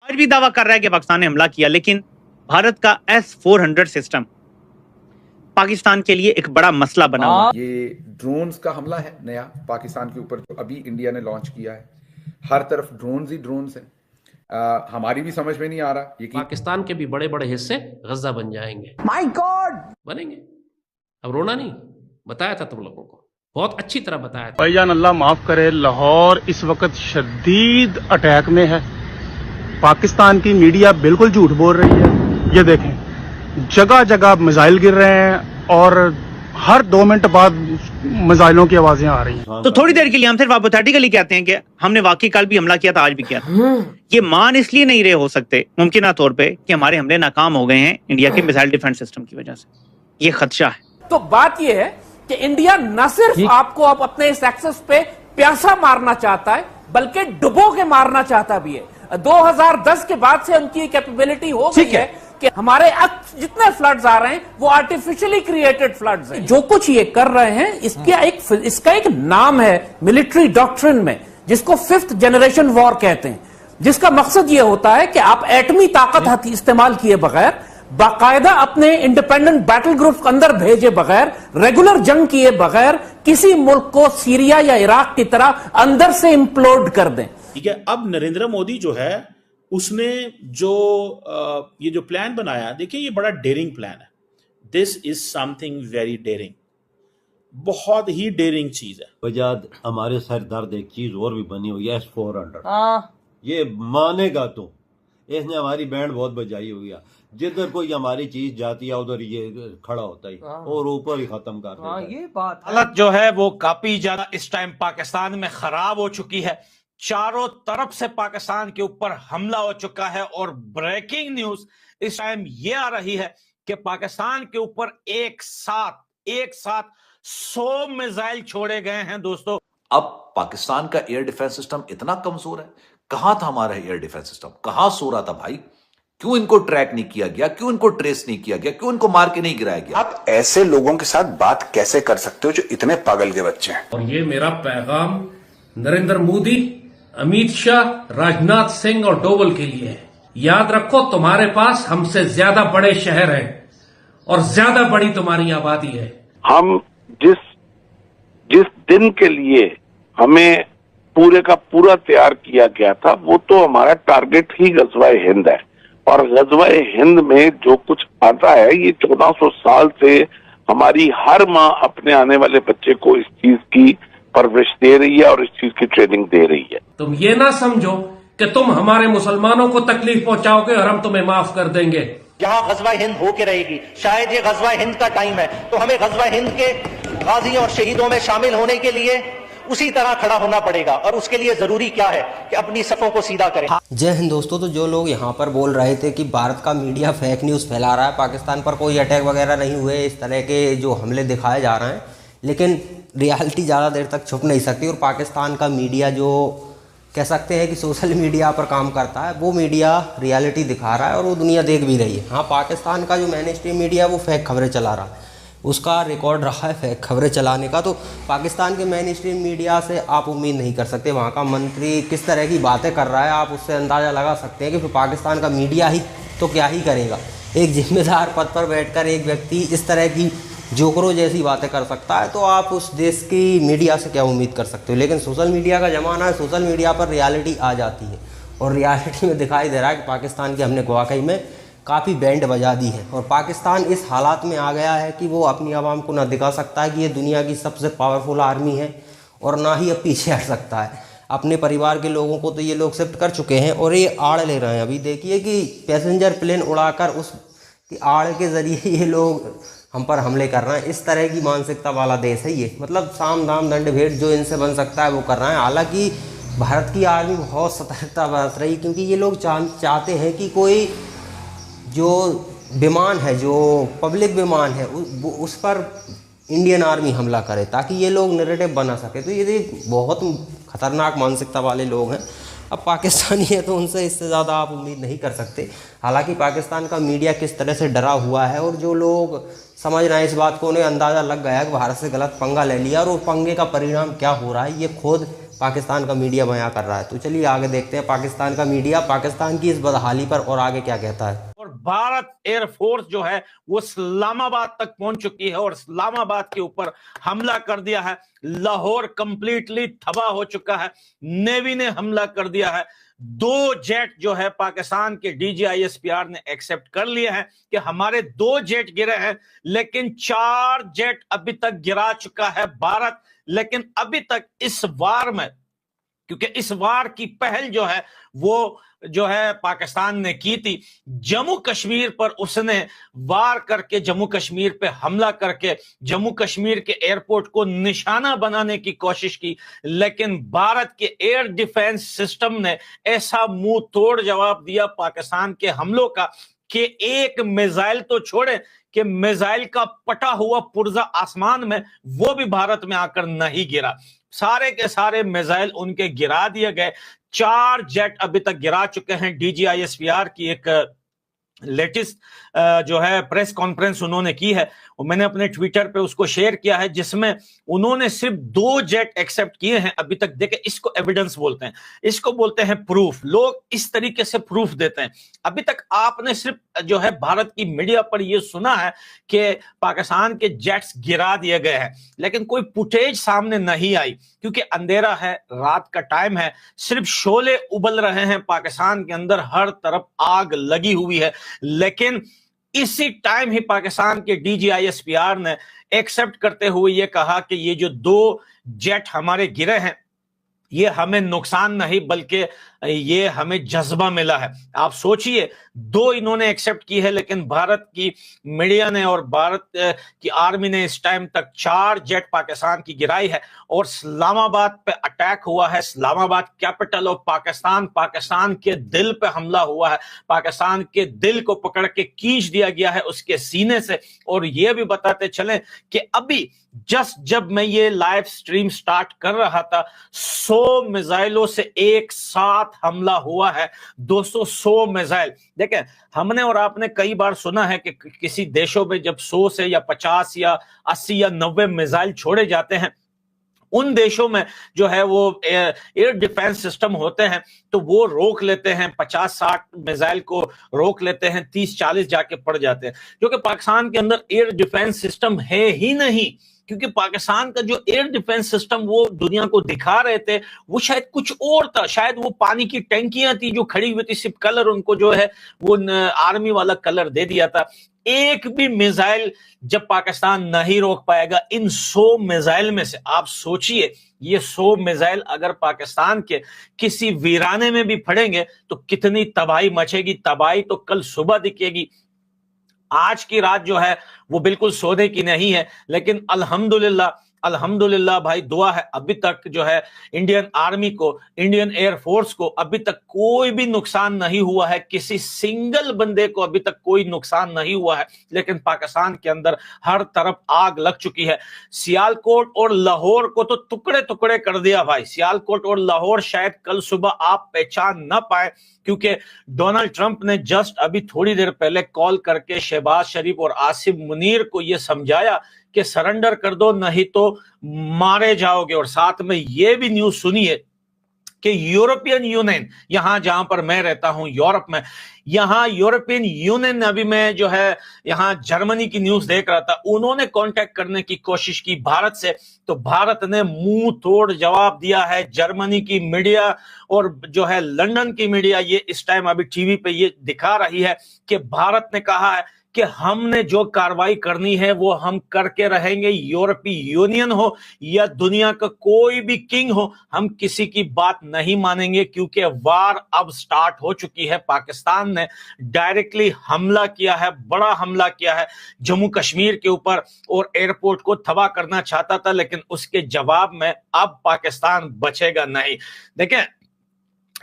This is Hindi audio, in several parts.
आज भी दावा कर रहा है कि पाकिस्तान ने हमला किया, लेकिन भारत का S-400 सिस्टम पाकिस्तान के लिए एक बड़ा मसला बना हुआ है। ये ड्रोन्स का हमला है नया पाकिस्तान के ऊपर जो अभी इंडिया ने लॉन्च किया है। हर तरफ ड्रोन्स ही ड्रोन्स हैं। हमारी भी समझ में नहीं आ रहा ये कि पाकिस्तान के भी बड़े बड़े हिस्से गजा बन जाएंगे। माय गॉड, बनेंगे। अब रोना नहीं, बताया था तुम लोगों को, बहुत अच्छी तरह बताया था। भाईजान अल्लाह माफ करे, लाहौर इस वक्त शदीद अटैक में है। पाकिस्तान की मीडिया बिल्कुल झूठ बोल रही है। ये देखें, जगह जगह मिसाइल गिर रहे हैं और हर 2 मिनट बाद मिसाइलों की आवाजें आ रही हैं। तो थोड़ी देर के लिए हम सिर्फ हाइपोथेटिकली कहते हैं कि हमने वाकई कल भी हमला किया था, आज भी किया था। ये मान इसलिए नहीं रहे हो सकते मुमकिन तौर पे कि हमारे हमले नाकाम हो गए हैं इंडिया के मिसाइल डिफेंस सिस्टम की वजह से। ये खदशा है। तो बात यह है कि इंडिया न सिर्फ आपको अब अपने इस एक्सेस पे प्यासा मारना चाहता है, बल्कि डुबो के मारना चाहता भी है। 2010 के बाद से उनकी कैपेबिलिटी हो गई है कि हमारे जितने फ्लड्स आ रहे हैं वो आर्टिफिशियली क्रिएटेड फ्लड्स हैं। जो कुछ ये कर रहे हैं इसका एक नाम है मिलिट्री डॉक्ट्रिन में, जिसको 5th जनरेशन वॉर कहते हैं, जिसका मकसद ये होता है कि आप एटमी ताकत इस्तेमाल किए बगैर, बाकायदा अपने इंडिपेंडेंट बैटल ग्रुप अंदर भेजे बगैर, रेगुलर जंग किए बगैर किसी मुल्क को सीरिया या इराक की तरह अंदर से इम्प्लोड कर दें। ठीक है, अब नरेंद्र मोदी जो है उसने जो ये जो प्लान बनाया, देखिए ये बड़ा डेयरिंग प्लान है। This is something very dairying, बहुत ही डेयरिंग चीज है। बजाद हमारे सर दर्द एक चीज और भी बनी हुई है, S-400। ये मानेगा तो इसने हमारी बैंड बहुत बजाई हुई है। जिधर कोई हमारी चीज जाती है उधर ये खड़ा होता ही और ऊपर ही खत्म कर देता है। ये बात हालत जो है वो काफी ज्यादा इस टाइम पाकिस्तान में खराब हो चुकी है। चारों तरफ से पाकिस्तान के ऊपर हमला हो चुका है और ब्रेकिंग न्यूज इस टाइम ये आ रही है कि पाकिस्तान के ऊपर एक साथ 100 मिसाइल छोड़े गए हैं। दोस्तों, अब पाकिस्तान का एयर डिफेंस सिस्टम इतना कमजोर है। कहां था हमारा एयर डिफेंस सिस्टम? कहां सो रहा था भाई? क्यों इनको ट्रैक नहीं किया गया? क्यों इनको ट्रेस नहीं किया गया? क्यों इनको मार के नहीं गिराया गया? आप ऐसे लोगों के साथ बात कैसे कर सकते हो जो इतने पागल के बच्चे हैं? और ये मेरा पैगाम नरेंद्र मोदी, अमित शाह, राजनाथ सिंह और डोवल के लिए है। याद रखो, तुम्हारे पास हमसे ज्यादा बड़े शहर हैं और ज्यादा बड़ी तुम्हारी आबादी है। हम जिस दिन के लिए हमें पूरे का पूरा तैयार किया गया था, वो तो हमारा टारगेट ही गजवा हिंद है। और गजवा हिंद में जो कुछ आता है, ये 1400 साल से हमारी हर माँ अपने आने वाले बच्चे को इस चीज की परवरिश दे रही है और इस चीज की ट्रेनिंग दे रही है। तुम ये ना समझो कि तुम हमारे मुसलमानों को तकलीफ पहुंचाओगे और हम तुम्हें माफ कर देंगे। यहाँ गजवा हिंद होके रहेगी। शायद ये गजवा हिंद का टाइम है, तो हमें गजवा हिंद के गाजियों और शहीदों में शामिल होने के लिए उसी तरह खड़ा होना पड़ेगा। और उसके लिए जरूरी क्या है कि अपनी सफों को सीधा करें। जय हिंद दोस्तों। तो जो लोग यहाँ पर बोल रहे थे कि भारत का मीडिया फेक न्यूज़ फैला रहा है, पाकिस्तान पर कोई अटैक वगैरह नहीं हुए, इस तरह के जो हमले दिखाए जा रहे हैं, लेकिन रियलिटी ज़्यादा देर तक छुप नहीं सकती। और पाकिस्तान का मीडिया जो कह सकते हैं कि सोशल मीडिया पर काम करता है, वो मीडिया रियलिटी दिखा रहा है और वो दुनिया देख भी रही है। हाँ, पाकिस्तान का जो मेन स्ट्रीम मीडिया है वो फेक खबरें चला रहा है, उसका रिकॉर्ड रहा है फेक खबरें चलाने का। तो पाकिस्तान के मेन स्ट्रीम मीडिया से आप उम्मीद नहीं कर सकते। वहाँ का मंत्री किस तरह की बातें कर रहा है, आप उससे अंदाज़ा लगा सकते हैं कि फिर पाकिस्तान का मीडिया ही तो क्या ही करेगा। एक जिम्मेदार पद पर बैठकर एक व्यक्ति इस तरह की जोकरों जैसी बातें कर सकता है, तो आप उस देश की मीडिया से क्या उम्मीद कर सकते हो। लेकिन सोशल मीडिया का ज़माना है, सोशल मीडिया पर रियलिटी आ जाती है और रियलिटी में दिखाई दे रहा है कि पाकिस्तान की हमने वाकई में काफ़ी बैंड बजा दी है। और पाकिस्तान इस हालात में आ गया है कि वो अपनी आवाम को ना दिखा सकता है कि ये दुनिया की सबसे पावरफुल आर्मी है, और ना ही अब पीछे हट सकता है। अपने परिवार के लोगों को तो ये लोग शिफ्ट कर चुके हैं और ये आड़ ले रहे हैं। अभी देखिए कि पैसेंजर प्लेन उड़ाकर उस आड़ के ज़रिए ये लोग हम पर हमले कर रहे हैं। इस तरह की मानसिकता वाला देश है ये। मतलब साम दाम दंड भेंट जो इनसे बन सकता है वो कर रहे हैं। हालांकि भारत की आर्मी बहुत सतर्कता बरत रही, क्योंकि ये लोग चाहते हैं कि कोई जो विमान है, जो पब्लिक विमान है, उस पर इंडियन आर्मी हमला करे ताकि ये लोग नैरेटिव बना सके। तो ये बहुत खतरनाक मानसिकता वाले लोग हैं। अब पाकिस्तानी है तो उनसे इससे ज़्यादा आप उम्मीद नहीं कर सकते। हालांकि पाकिस्तान का मीडिया किस तरह से डरा हुआ है, और जो लोग समझ रहे हैं इस बात को, उन्हें अंदाज़ा लग गया कि भारत से गलत पंगा ले लिया और वो पंगे का परिणाम क्या हो रहा है ये खुद पाकिस्तान का मीडिया बयां कर रहा है। तो चलिए आगे देखते हैं पाकिस्तान का मीडिया पाकिस्तान की इस बदहाली पर और आगे क्या कहता है। और भारत एयरफोर्स जो है वो इस्लामाबाद तक पहुंच चुकी है और इस्लामाबाद के ऊपर हमला कर दिया है। लाहौर कंप्लीटली तबाह हो चुका है। नेवी ने हमला कर दिया है। 2 जेट जो है पाकिस्तान के DGISPR ने एक्सेप्ट कर लिया है कि हमारे 2 जेट गिरे हैं, लेकिन 4 जेट अभी तक गिरा चुका है भारत। लेकिन अभी तक इस वार में, क्योंकि इस वार की पहल जो है वो जो है पाकिस्तान ने की थी, जम्मू कश्मीर पर उसने वार करके जम्मू कश्मीर पे हमला करके जम्मू कश्मीर के एयरपोर्ट को निशाना बनाने की कोशिश की, लेकिन भारत के एयर डिफेंस सिस्टम ने ऐसा मुंह तोड़ जवाब दिया पाकिस्तान के हमलों का कि एक मिसाइल तो छोड़े कि मिसाइल का पटा हुआ पुर्जा आसमान में वो भी भारत में आकर नहीं गिरा। सारे के सारे मिसाइल उनके गिरा दिए गए। 4 जेट अभी तक गिरा चुके हैं। DGISPR की एक लेटेस्ट जो है प्रेस कॉन्फ्रेंस उन्होंने की है और मैंने अपने ट्विटर पे उसको शेयर किया है, जिसमें उन्होंने सिर्फ 2 जेट एक्सेप्ट किए हैं अभी तक। देखे, इसको एविडेंस बोलते हैं, इसको बोलते हैं प्रूफ। लोग इस तरीके से प्रूफ देते हैं। अभी तक आपने सिर्फ जो है भारत की मीडिया पर यह सुना है कि पाकिस्तान के जेट्स गिरा दिए गए हैं, लेकिन कोई फुटेज सामने नहीं आई, क्योंकि अंधेरा है, रात का टाइम है, सिर्फ शोले उबल रहे हैं पाकिस्तान के अंदर, हर तरफ आग लगी हुई है। लेकिन इसी टाइम ही पाकिस्तान के DGISPR ने एक्सेप्ट करते हुए यह कहा कि ये जो 2 जेट हमारे गिरे हैं ये हमें नुकसान नहीं बल्कि ये हमें जज्बा मिला है। आप सोचिए, 2 इन्होंने एक्सेप्ट की है, लेकिन भारत की मीडिया ने और भारत की आर्मी ने इस टाइम तक 4 जेट पाकिस्तान की गिराई है। और इस्लामाबाद पे अटैक हुआ है, इस्लामाबाद कैपिटल ऑफ पाकिस्तान, पाकिस्तान के दिल पे हमला हुआ है, पाकिस्तान के दिल को पकड़ के खींच दिया गया है उसके सीने से। और ये भी बताते चलें कि अभी जस्ट जब मैं ये लाइव स्ट्रीम स्टार्ट कर रहा था, 100 मिसाइलों से एक साथ हमला हुआ है। 200 मिसाइल। देखें, हमने और आपने कई बार सुना है कि किसी देशों में जब 100 से या 50 या 80 या 90 मिसाइल छोड़े जाते हैं, उन देशों में जो है वो एयर डिफेंस सिस्टम होते हैं तो वो रोक लेते हैं, 50-60 मिसाइल को रोक लेते हैं, 30-40 जाके पड़ जाते हैं। क्योंकि पाकिस्तान के अंदर एयर डिफेंस सिस्टम है ही नहीं, क्योंकि पाकिस्तान का जो एयर डिफेंस सिस्टम वो दुनिया को दिखा रहे थे वो शायद कुछ और था। शायद वो पानी की टैंकियां थी जो खड़ी हुई थी, सिर्फ कलर उनको जो है वो आर्मी वाला कलर दे दिया था। एक भी मिसाइल जब पाकिस्तान नहीं रोक पाएगा इन 100 मिसाइल में से, आप सोचिए ये 100 मिसाइल अगर पाकिस्तान के किसी वीराने में भी पड़ेंगे तो कितनी तबाही मचेगी। तबाही तो कल सुबह दिखेगी। आज की रात जो है वो बिल्कुल सोने की नहीं है, लेकिन अल्हम्दुलिल्लाह भाई, दुआ है अभी तक जो है इंडियन आर्मी को, इंडियन एयरफोर्स को अभी तक कोई भी नुकसान नहीं हुआ है, किसी सिंगल बंदे को अभी तक कोई नुकसान नहीं हुआ है। लेकिन पाकिस्तान के अंदर हर तरफ आग लग चुकी है। सियालकोट और लाहौर को तो टुकड़े टुकड़े कर दिया भाई। सियालकोट और लाहौर शायद कल सुबह आप पहचान ना पाए, क्योंकि डोनाल्ड ट्रंप ने जस्ट अभी थोड़ी देर पहले कॉल करके शहबाज शरीफ और आसिफ मुनीर को यह समझाया कि सरेंडर कर दो नहीं तो मारे जाओगे। और साथ में यह भी न्यूज सुनिए कि यूरोपियन यूनियन, यहां जहां पर मैं रहता हूं यूरोप में, यहां यूरोपियन यूनियन, अभी मैं जो है यहां जर्मनी की न्यूज देख रहा था, उन्होंने कांटेक्ट करने की कोशिश की भारत से, तो भारत ने मुंह तोड़ जवाब दिया है। जर्मनी की मीडिया और जो है लंदन की मीडिया ये इस टाइम अभी टीवी पे ये दिखा रही है कि भारत ने कहा है कि हमने जो कार्रवाई करनी है वो हम करके रहेंगे। यूरोपीय यूनियन हो या दुनिया का कोई भी किंग हो, हम किसी की बात नहीं मानेंगे, क्योंकि वार अब स्टार्ट हो चुकी है। पाकिस्तान ने डायरेक्टली हमला किया है, बड़ा हमला किया है जम्मू कश्मीर के ऊपर और एयरपोर्ट को तबाह करना चाहता था, लेकिन उसके जवाब में अब पाकिस्तान बचेगा नहीं। देखें,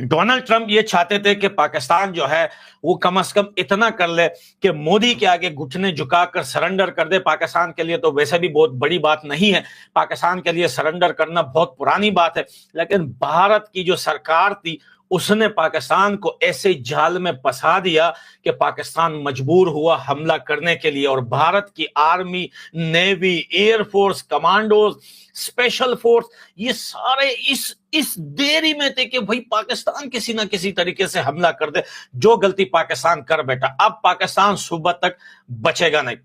डोनाल्ड ट्रंप ये चाहते थे कि पाकिस्तान जो है वो कम से कम इतना कर ले कि मोदी के आगे घुटने झुकाकर सरेंडर कर दे। पाकिस्तान के लिए तो वैसे भी बहुत बड़ी बात नहीं है, पाकिस्तान के लिए सरेंडर करना बहुत पुरानी बात है, लेकिन भारत की जो सरकार थी उसने पाकिस्तान को ऐसे जाल में फंसा दिया कि पाकिस्तान मजबूर हुआ हमला करने के लिए। और भारत की army, navy, air force, commandos, special force, ये सारे इस देरी में थे कि भाई पाकिस्तान किसी ना किसी तरीके से हमला कर दे। जो गलती पाकिस्तान कर बैठा, अब पाकिस्तान सुबह तक बचेगा नहीं।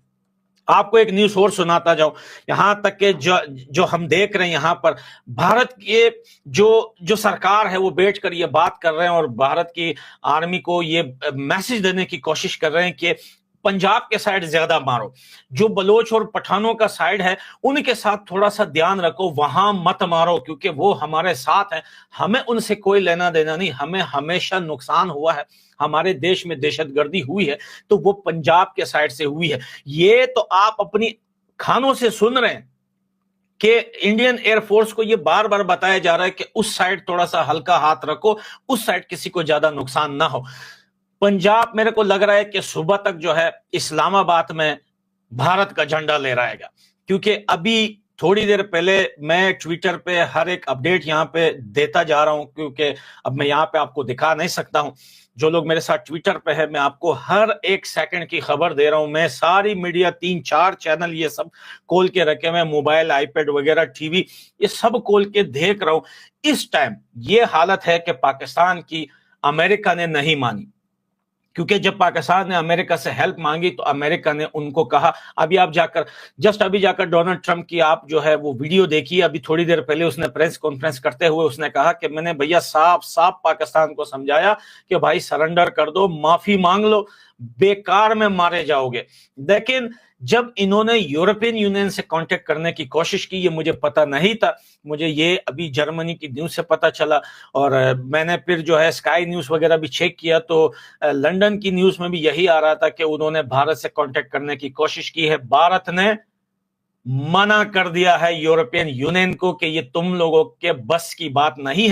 आपको एक न्यूज़ और सुनाता जाऊं, यहां तक कि जो हम देख रहे हैं यहां पर भारत के जो सरकार है वो बैठकर ये बात कर रहे हैं और भारत की आर्मी को ये मैसेज देने की कोशिश कर रहे हैं कि पंजाब के साइड ज्यादा मारो, जो बलोच और पठानों का साइड है उनके साथ थोड़ा सा ध्यान रखो, वहां मत मारो क्योंकि वो हमारे साथ हैं, हमें उनसे कोई लेना देना नहीं, हमें हमेशा नुकसान हुआ है, हमारे देश में दहशतगर्दी हुई है तो वो पंजाब के साइड से हुई है। ये तो आप अपनी खानों से सुन रहे हैं कि इंडियन एयरफोर्स को ये बार बार बताया जा रहा है कि उस साइड थोड़ा सा हल्का हाथ रखो, उस साइड किसी को ज्यादा नुकसान ना हो। पंजाब मेरे को लग रहा है कि सुबह तक जो है इस्लामाबाद में भारत का झंडा लहराएगा, क्योंकि अभी थोड़ी देर पहले मैं ट्विटर पे हर एक अपडेट यहाँ पे देता जा रहा हूं, क्योंकि अब मैं यहाँ पे आपको दिखा नहीं सकता हूं। जो लोग मेरे साथ ट्विटर पे है, मैं आपको हर एक सेकंड की खबर दे रहा हूं। मैं सारी मीडिया, 3-4 चैनल ये सब खोल के रखे हुए, मोबाइल, आईपैड वगैरह, टीवी, ये सब खोल के देख रहा हूं। इस टाइम ये हालत है कि पाकिस्तान की अमेरिका ने नहीं मानी, क्योंकि जब पाकिस्तान ने अमेरिका से हेल्प मांगी तो अमेरिका ने उनको कहा, अभी जाकर डोनाल्ड ट्रंप की आप जो है वो वीडियो देखिए, अभी थोड़ी देर पहले उसने प्रेस कॉन्फ्रेंस करते हुए उसने कहा कि मैंने भैया साफ साफ पाकिस्तान को समझाया कि भाई सरेंडर कर दो, माफी मांग लो, बेकार में मारे जाओगे। लेकिन जब इन्होंने यूरोपियन यूनियन से कांटेक्ट करने की कोशिश की, ये मुझे पता नहीं था, मुझे ये अभी जर्मनी की न्यूज से पता चला और मैंने फिर जो है स्काई न्यूज वगैरह भी चेक किया तो लंदन की न्यूज में भी यही आ रहा था कि उन्होंने भारत से कांटेक्ट करने की कोशिश की है। भारत ने मना कर दिया है यूरोपियन यूनियन को कि ये तुम लोगों के बस की बात नहीं है।